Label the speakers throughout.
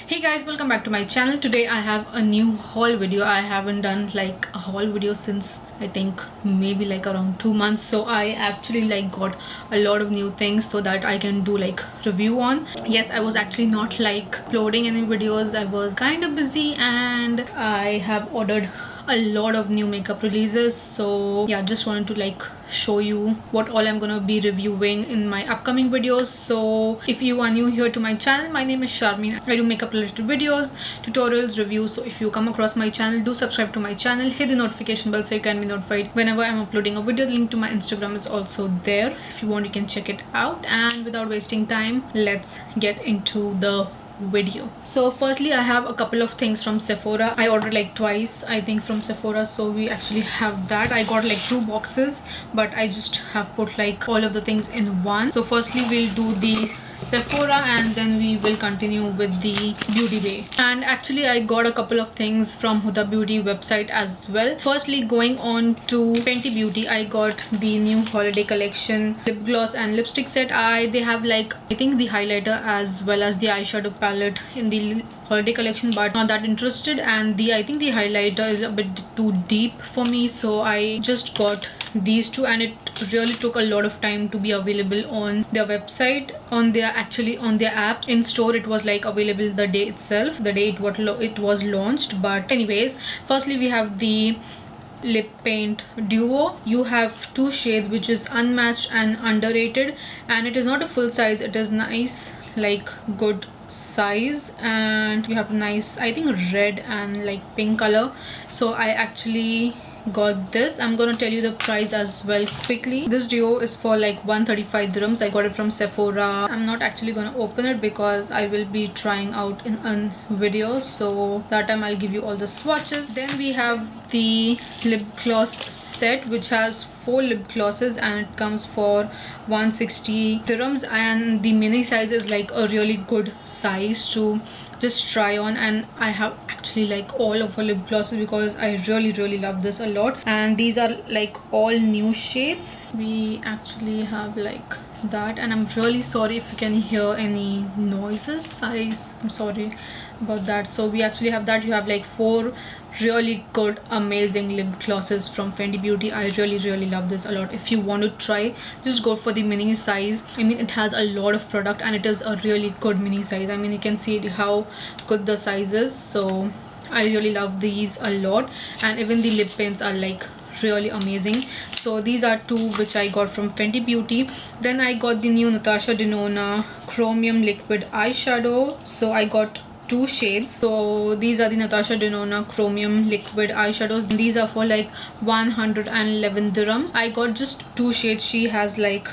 Speaker 1: Hey guys, welcome back to my channel. Today I have a new haul video. I haven't done like a haul video since I think maybe like around 2 months, so I actually like got a lot of new things so that I can do like review on. Yes, I was actually not like uploading any videos. I was kind of busy and I have ordered a lot of new makeup releases, so yeah, just wanted to like show you what all I'm gonna be reviewing in my upcoming videos. So if you are new here to my channel, my name is Sharmeen. I do makeup related videos, tutorials, reviews. So if you come across my channel, do subscribe to my channel, hit the notification bell so you can be notified whenever I'm uploading a video. The link to my Instagram is also there. If you want, you can check it out. And without wasting time, let's get into the video. So firstly, I have a couple of things from Sephora. I ordered like twice I think from Sephora, so we actually have that. I got like 2 boxes, but I just have put like all of the things in one. So firstly we'll do the Sephora and then we will continue with the Beauty Bay. And actually I got a couple of things from Huda Beauty website as well. Firstly, going on to Fenty Beauty, I got the new holiday collection lip gloss and lipstick set. They have like I think the highlighter as well as the eyeshadow palette in the holiday collection, but not that interested, and I think the highlighter is a bit too deep for me, so I just got these two, and it really took a lot of time to be available on their website, on their apps. In store it was like available the day itself, the day it was launched. But anyways, firstly we have the lip paint duo. You have 2 shades, which is unmatched and underrated, and it is not a full size, it is nice like good size, and you have nice I think red and like pink color. So I actually got this. I'm gonna tell you the price as well quickly. This duo is for like 135 dirhams. I got it from Sephora. I'm not actually gonna open it because I will be trying out in a video, so that time I'll give you all the swatches. Then we have the lip gloss set, which has 4 lip glosses, and it comes for 160 dirhams, and the mini size is like a really good size to just try on. And I have actually like all of her lip glosses because I really love this a lot, and these are like all new shades. We actually have like that, and I'm really sorry if you can hear any noises. I'm sorry about that. So we actually have that. You have like 4 really good amazing lip glosses from Fenty Beauty. I really love this a lot. If you want to try, just go for the mini size. I mean, it has a lot of product and it is a really good mini size. I mean, you can see how good the size is. So I really love these a lot, and even the lip paints are like really amazing. So these are 2 which I got from Fenty Beauty. Then I got the new Natasha Denona Chromium liquid eyeshadow. So I got 2 shades. So these are the Natasha Denona Chromium liquid eyeshadows. These are for like 111 dirhams. I got just 2 shades. She has like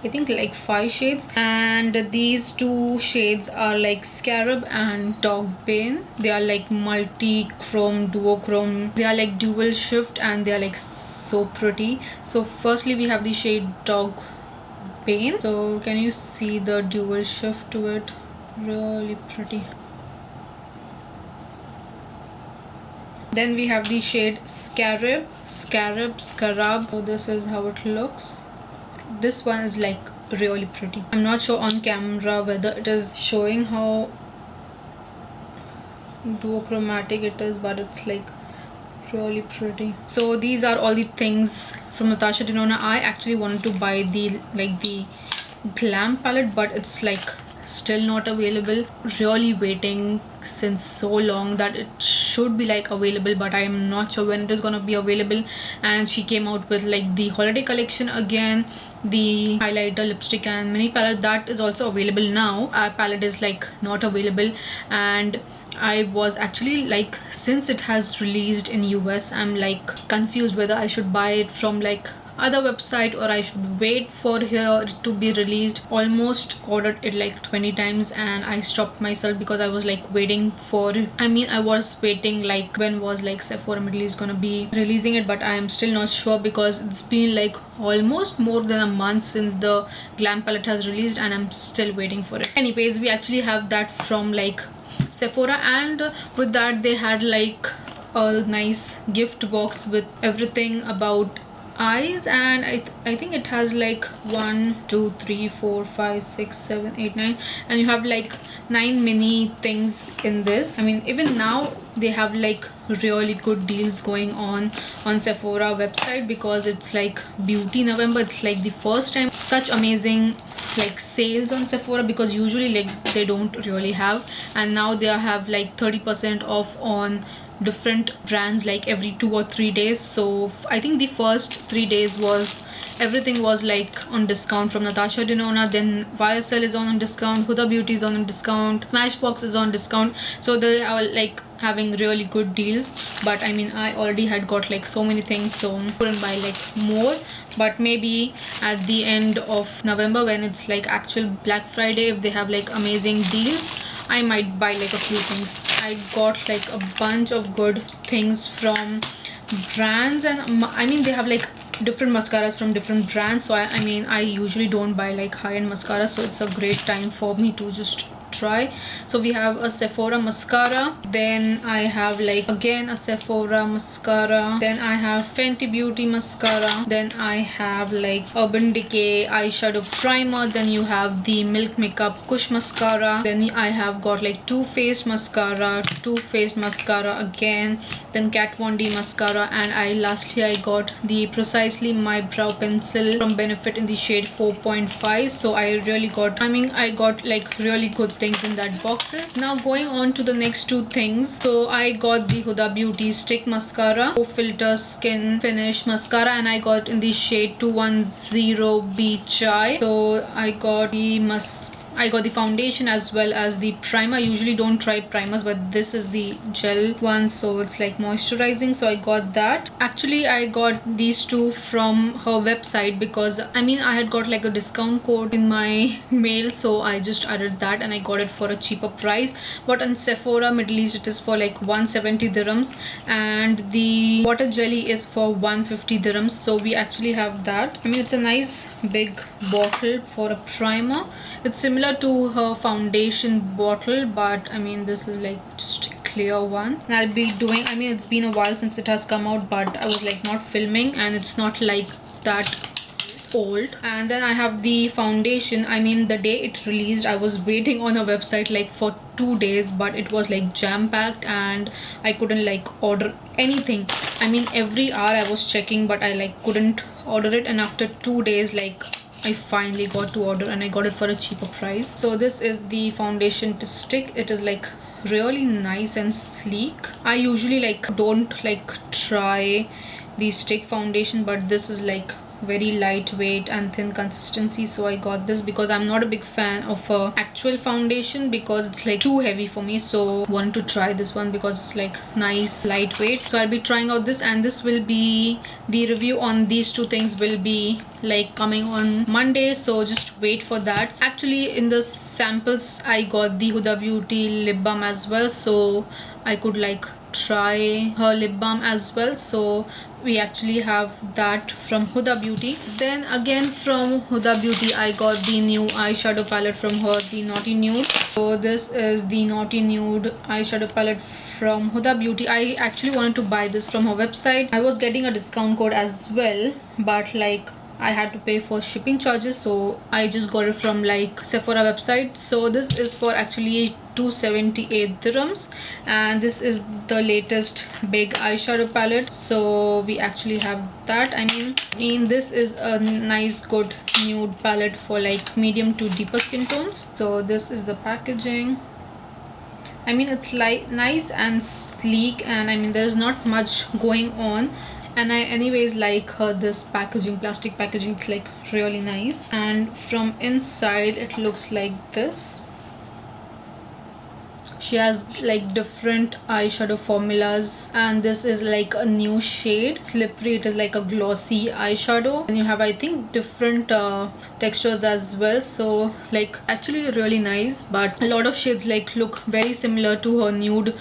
Speaker 1: I think like 5 shades, and these 2 shades are like Scarab and Dog Bane. They are like multi-chrome, duochrome. They are like dual shift, and they are like so pretty. So firstly we have the shade Dog Bane. So can you see the dual shift to it? Really pretty. Then we have the shade Scarab. So this is how it looks. This one is like really pretty. I'm not sure on camera whether it is showing how duochromatic it is, but it's like really pretty. So these are all the things from Natasha Denona. I actually wanted to buy the glam palette, but it's like still not available. Really waiting since so long that it should be like available, but I am not sure when it is gonna be available. And she came out with like the holiday collection again, the highlighter, lipstick and mini palette. That is also available now. Our palette is like not available, and I was actually like, since it has released in US, I'm like confused whether I should buy it from like other website or I should wait for here to be released. Almost ordered it like 20 times and I stopped myself because I was like waiting for it. I mean, I was waiting like when was like Sephora Middle East gonna be releasing it, but I am still not sure because it's been like almost more than a month since the glam palette has released and I'm still waiting for it. Anyways, we actually have that from like Sephora, and with that they had like a nice gift box with everything about eyes, and I think it has like 1 2 3 4 5 6 7 8 9, and you have like 9 mini things in this. I mean, even now they have like really good deals going on Sephora website, because it's like beauty November. It's like the first time such amazing like sales on Sephora, because usually like they don't really have, and now they have like 30% off on different brands like every 2 or 3 days. So I think the first 3 days was everything was like on discount from Natasha Denona, then YSL is on discount, Huda Beauty is on discount, Smashbox is on discount, so they are like having really good deals. But I mean, I already had got like so many things, so I couldn't buy like more. But maybe at the end of November, when it's like actual Black Friday, if they have like amazing deals, I might buy like a few things. I got like a bunch of good things from brands, and I mean they have like different mascaras from different brands. So I mean, I usually don't buy like high-end mascara, so it's a great time for me to just try. So we have a Sephora mascara, then I have like again a Sephora mascara, then I have Fenty Beauty mascara, then I have like Urban Decay eyeshadow primer, then you have the Milk Makeup Kush mascara, then I have got like Too Faced mascara again, then Kat Von D mascara, and lastly I got the Precisely My Brow Pencil from Benefit in the shade 4.5. so I really got, I mean, I got like really good things in that boxes. Now going on to the next two things. So I got the Huda Beauty stick mascara, filter skin finish mascara, and I got in the shade 210B Chai. So I got the foundation as well as the primer. I usually don't try primers, but this is the gel one, so it's like moisturizing, so I got that. Actually I got these two from her website, because I mean I had got like a discount code in my mail, so I just added that and I got it for a cheaper price. But on Sephora Middle East it is for like 170 dirhams, and the water jelly is for 150 dirhams. So we actually have that. I mean, it's a nice big bottle for a primer. It's similar to her foundation bottle, but I mean this is like just a clear one. And I'll be doing, I mean, it's been a while since it has come out, but I was like not filming, and it's not like that old. And then I have the foundation. I mean, the day it released I was waiting on a website like for 2 days, but it was like jam-packed and I couldn't like order anything. I mean, every hour I was checking, but I like couldn't order it, and after 2 days like I finally got to order, and I got it for a cheaper price. So this is the foundation to stick. It is like really nice and sleek. I usually like don't like try the stick foundation, but this is like very lightweight and thin consistency, so I got this because I'm not a big fan of actual foundation, because it's like too heavy for me. So wanted to try this one because it's like nice lightweight. So I'll be trying out this, and this will be the review on these two things will be like coming on Monday, so just wait for that. Actually in the samples I got the Huda Beauty lip balm as well, so I could like try her lip balm as well. So we actually have that from Huda Beauty. Then again from Huda Beauty I got the new eyeshadow palette from her, the Naughty Nude. So this is the Naughty Nude eyeshadow palette from Huda Beauty. I actually wanted to buy this from her website. I was getting a discount code as well, but like I had to pay for shipping charges, so I just got it from like Sephora website. So this is for actually 278 dirhams, and this is the latest big eyeshadow palette. So we actually have that. I mean this is a nice good nude palette for like medium to deeper skin tones. So this is the packaging. I mean, it's like nice and sleek, and I mean there's not much going on, and I anyways like this packaging, plastic packaging. It's like really nice, and from inside it looks like this. She has like different eyeshadow formulas, and this is like a new shade, Slippery. It is like a glossy eyeshadow, and you have I think different textures as well. So like actually really nice, but a lot of shades like look very similar to her nude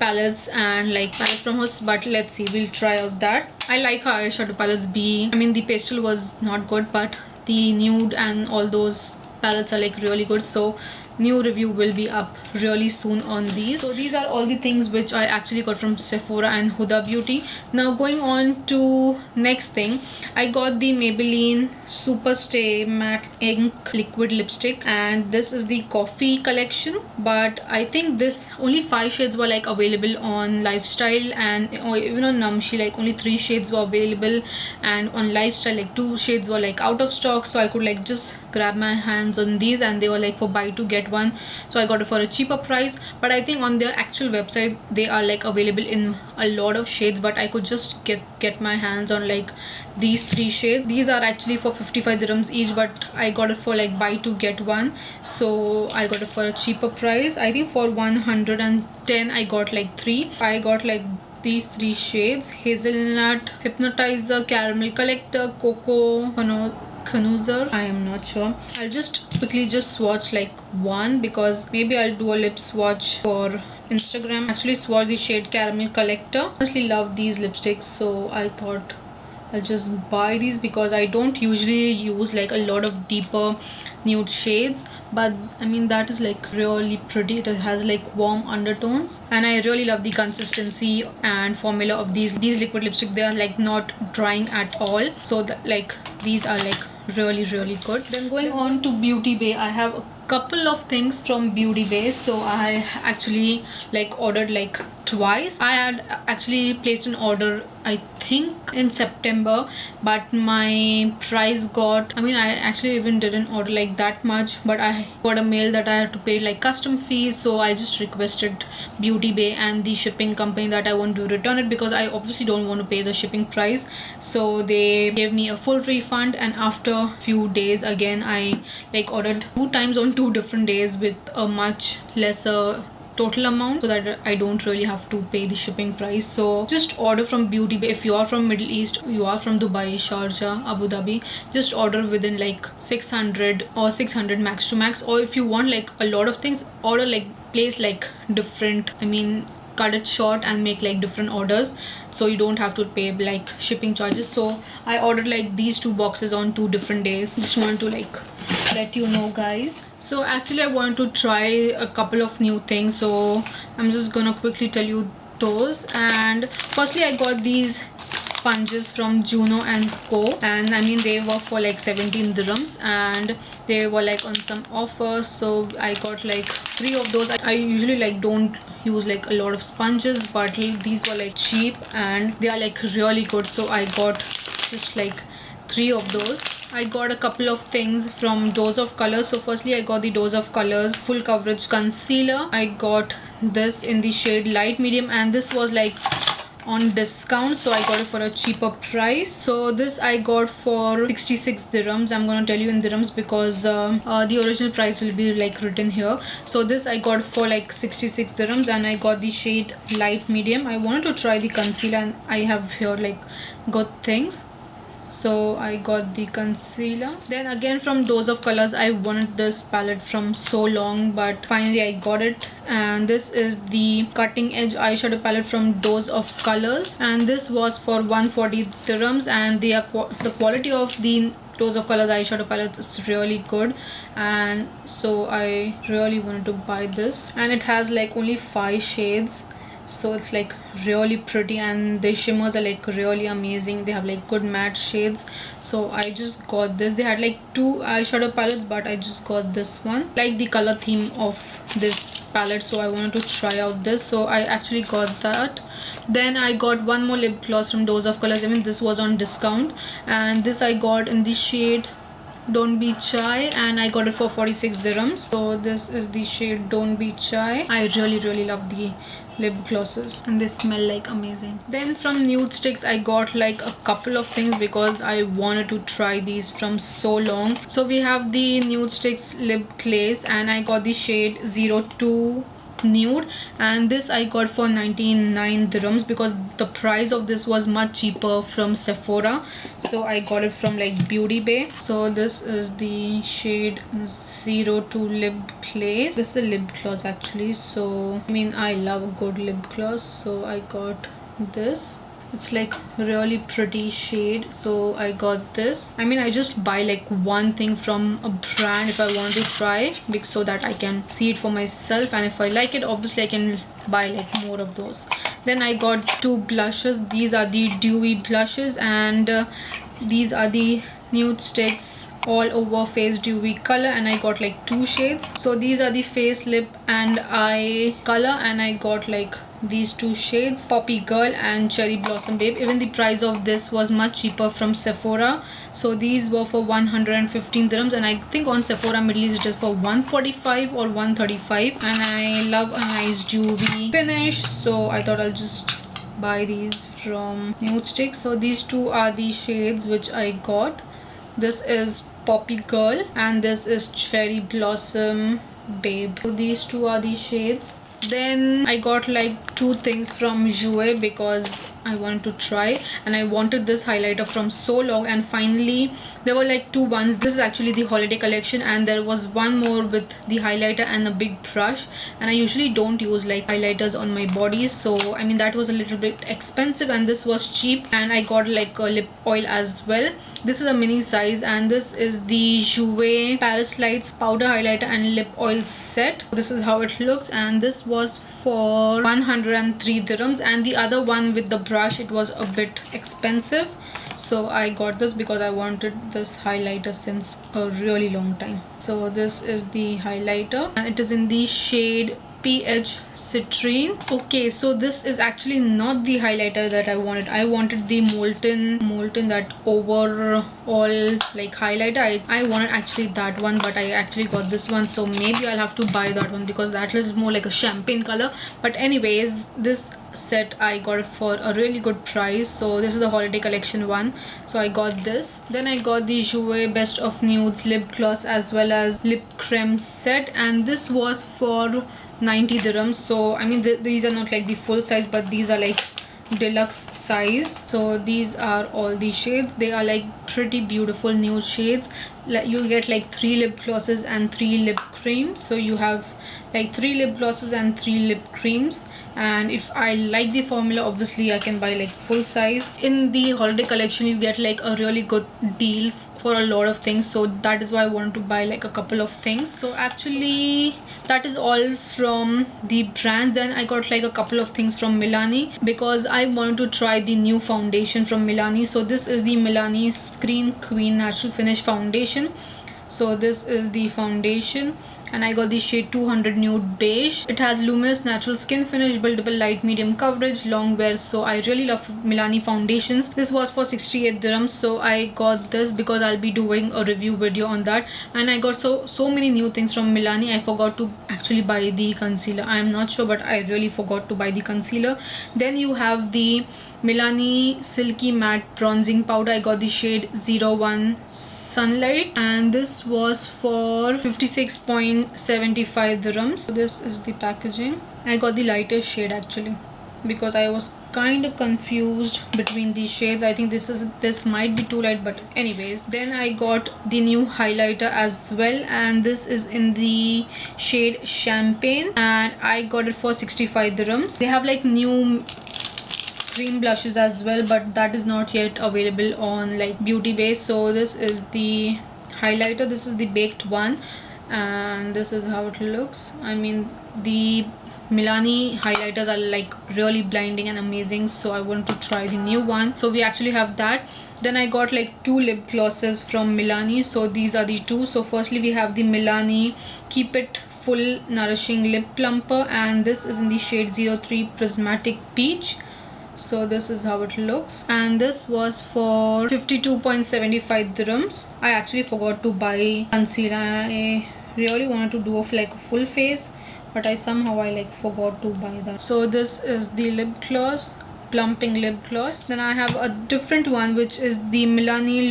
Speaker 1: palettes and like palettes from her. But let's see, we'll try out that. I like her eyeshadow palettes. I mean the pastel was not good, but the nude and all those palettes are like really good, so new review will be up really soon on these. So these are all the things which I actually got from Sephora and Huda Beauty. Now going on to next thing, I got the Maybelline Superstay matte ink liquid lipstick, and this is the coffee collection. But I think this only 5 shades were like available on Lifestyle, and even on Namshi like only 3 shades were available, and on Lifestyle like 2 shades were like out of stock. So I could like just grab my hands on these, and they were like for buy 2 get 1, so I got it for a cheaper price. But I think on their actual website they are like available in a lot of shades, but I could just get my hands on like these 3 shades. These are actually for 55 dirhams each, but I got it for like buy 2 get 1, so I got it for a cheaper price. I think for 110 I got like 3. I got like these 3 shades: Hazelnut, Hypnotizer, Caramel Collector, Cocoa Connoisseur. I am not sure. I'll just quickly just swatch like one, because maybe I'll do a lip swatch for Instagram. Actually swatch the shade Caramel Collector. I honestly love these lipsticks, so I thought I'll just buy these, because I don't usually use like a lot of deeper nude shades, but I mean that is like really pretty. It has like warm undertones, and I really love the consistency and formula of these liquid lipstick. They are like not drying at all, so like these are like really good. Then going on to Beauty Bay, I have a couple of things from Beauty Bay. So I actually like ordered like twice. I had actually placed an order I think in September, but my price got, I mean I actually even didn't order like that much, but I got a mail that I had to pay like custom fees. So I just requested Beauty Bay and the shipping company that I want to return it, because I obviously don't want to pay the shipping price. So they gave me a full refund, and after few days again I like ordered 2 times on 2 different days with a much lesser total amount, so that I don't really have to pay the shipping price. So just order from Beauty Bay. If you are from Middle East, you are from Dubai, Sharjah, Abu Dhabi, just order within like 600 or 600 max to max. Or if you want like a lot of things, order like place like different, I mean cut it short and make like different orders, so you don't have to pay like shipping charges. So I ordered like these 2 boxes on 2 different days. Just want to like let you know, guys. So actually I want to try a couple of new things, so I'm just gonna quickly tell you those. And firstly I got these sponges from Juno and Co, and I mean they were for like 17 dirhams, and they were like on some offers, so I got like 3 of those. I usually like don't use like a lot of sponges, but these were like cheap and they are like really good, so I got just like 3 of those. I got a couple of things from Dose of Colors. So firstly I got the Dose of Colors full coverage concealer. I got this in the shade light medium, and this was like on discount, so I got it for a cheaper price. So this I got for 66 dirhams. I'm gonna tell you in dirhams because the original price will be like written here. So this I got for like 66 dirhams, and I got the shade light medium. I wanted to try the concealer, and I have here like good things, so I got the concealer. Then again from Dose of Colors, I wanted this palette from so long, but finally I got it. And this is the cutting edge eyeshadow palette from Dose of Colors, and this was for 140 dirhams, and the quality of the Dose of Colors eyeshadow palette is really good, and so I really wanted to buy this. And it has like only 5 shades, so it's like really pretty, and the shimmers are like really amazing. They have like good matte shades, so I just got this. They had like 2 eyeshadow palettes, but I just got this one. Like the color theme of this palette, so I wanted to try out this, so I actually got that. Then I got one more lip gloss from Dose of Colors. I mean this was on discount, and this I got in the shade Don't Be Shy, and I got it for 46 dirhams. So this is the shade Don't Be Shy. I really love the lip glosses, and they smell like amazing. Then from Nudestix I got like a couple of things, because I wanted to try these from so long. So we have the Nudestix Lip Glace, and I got the shade 02 Nude, and this I got for 99 dirhams, because the price of this was much cheaper from Sephora, so I got it from like Beauty Bay. So this is the shade 02 Lip Glace. This is a lip gloss actually, so I mean I love a good lip gloss, so I got this. It's like really pretty shade, so I got this. I mean, I just buy like one thing from a brand if I want to try, so that I can see it for myself, and if I like it, obviously I can buy like more of those. Then I got two blushes. These are the Dewy blushes, and these are the Nudestix all over face dewy color, and I got like two shades. So these are the face, lip and eye color, and I got like these two shades, Poppy Girl and Cherry Blossom Babe. Even the price of this was much cheaper from Sephora. So these were for 115 dirhams, and I think on Sephora Middle East it is for 145 or 135. And I love a nice dewy finish, so I thought I'll just buy these from Nudestix. So these two are the shades which I got. This is Poppy Girl and this is Cherry Blossom Babe. So these two are the shades. Then I got like two things from Jouer because I wanted to try, and I wanted this highlighter from so long, and finally there were like two ones. This is actually the holiday collection, and there was one more with the highlighter and a big brush, and I usually don't use like highlighters on my body, so I mean that was a little bit expensive, and this was cheap. And I got like a lip oil as well. This is a mini size, and this is the Jouer Paris Lights powder highlighter and lip oil set. This is how it looks, and this was for 103 dirhams, and the other one with the brush, it was a bit expensive, so I got this because I wanted this highlighter since a really long time. So this is the highlighter, and it is in the shade PH Citrine. Okay, so this is actually not the highlighter that I wanted. I wanted the molten that overall like highlighter. I wanted actually that one, but I actually got this one, so maybe I'll have to buy that one because that is more like a champagne color. But anyways, this set I got it for a really good price. So this is the holiday collection one, so I got this. Then I got the Jouer Best of Nudes lip gloss as well as lip creme set, and this was for 90 dirhams. So I mean these are not like the full size, but these are like deluxe size. So these are all the shades. They are like pretty beautiful nude shades. Like you get like 3 lip glosses and 3 lip creams, so you have like 3 lip glosses and 3 lip creams. And if I like the formula, obviously I can buy like full size. In the holiday collection you get like a really good deal for a lot of things, so that is why I wanted to buy like a couple of things. So actually that is all from the brands. Then I got like a couple of things from Milani because I wanted to try the new foundation from Milani. So this is the Milani Screen Queen Natural Finish Foundation. So this is the foundation, and I got the shade 200 Nude Beige. It has luminous natural skin finish, buildable light medium coverage, long wear. So I really love Milani foundations. This was for 68 dirhams, so I got this because I'll be doing a review video on that. And I got so many new things from Milani. I forgot to actually buy the concealer. I am not sure, but I really forgot to buy the concealer. Then you have the Milani Silky Matte Bronzing Powder. I got the shade 01 Sunlight, and this was for 56.75 dirhams. So this is the packaging. I got the lighter shade actually because I was kind of confused between these shades. I think this might be too light, but anyways. Then I got the new highlighter as well, and this is in the shade Champagne, and I got it for 65 dirhams. They have like new cream blushes as well, but that is not yet available on like Beauty Base. So this is the highlighter. This is the baked one, and this is how it looks. I mean the Milani highlighters are like really blinding and amazing, so I want to try the new one. So we actually have that. Then I got like 2 lip glosses from Milani. So these are the two. So firstly we have the Milani Keep It Full Nourishing Lip Plumper, and this is in the shade 03 Prismatic Peach. So this is how it looks, and this was for 52.75 dirhams. I actually forgot to buy concealer. I really wanted to do like a full face, but I forgot to buy that. So this is the lip gloss, plumping lip gloss. Then I have a different one, which is the Milani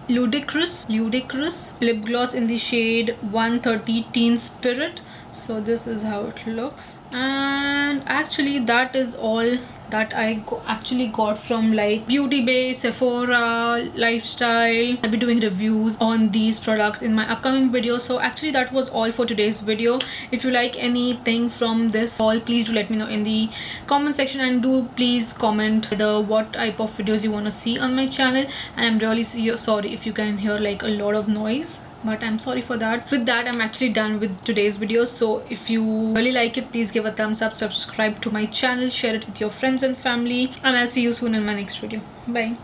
Speaker 1: Ludicrous lip gloss in the shade 130 Teen Spirit. So this is how it looks, and actually that is all that I actually got from like Beauty Bay, Sephora, Lifestyle. I'll be doing reviews on these products in my upcoming video. So actually that was all for today's video. If you like anything from this haul, please do let me know in the comment section, and do please comment what type of videos you want to see on my channel. And I'm really sorry if you can hear like a lot of noise, but I'm sorry for that. With that, I'm actually done with today's video. So if you really like it, please give a thumbs up, subscribe to my channel, share it with your friends and family, and I'll see you soon in my next video. Bye.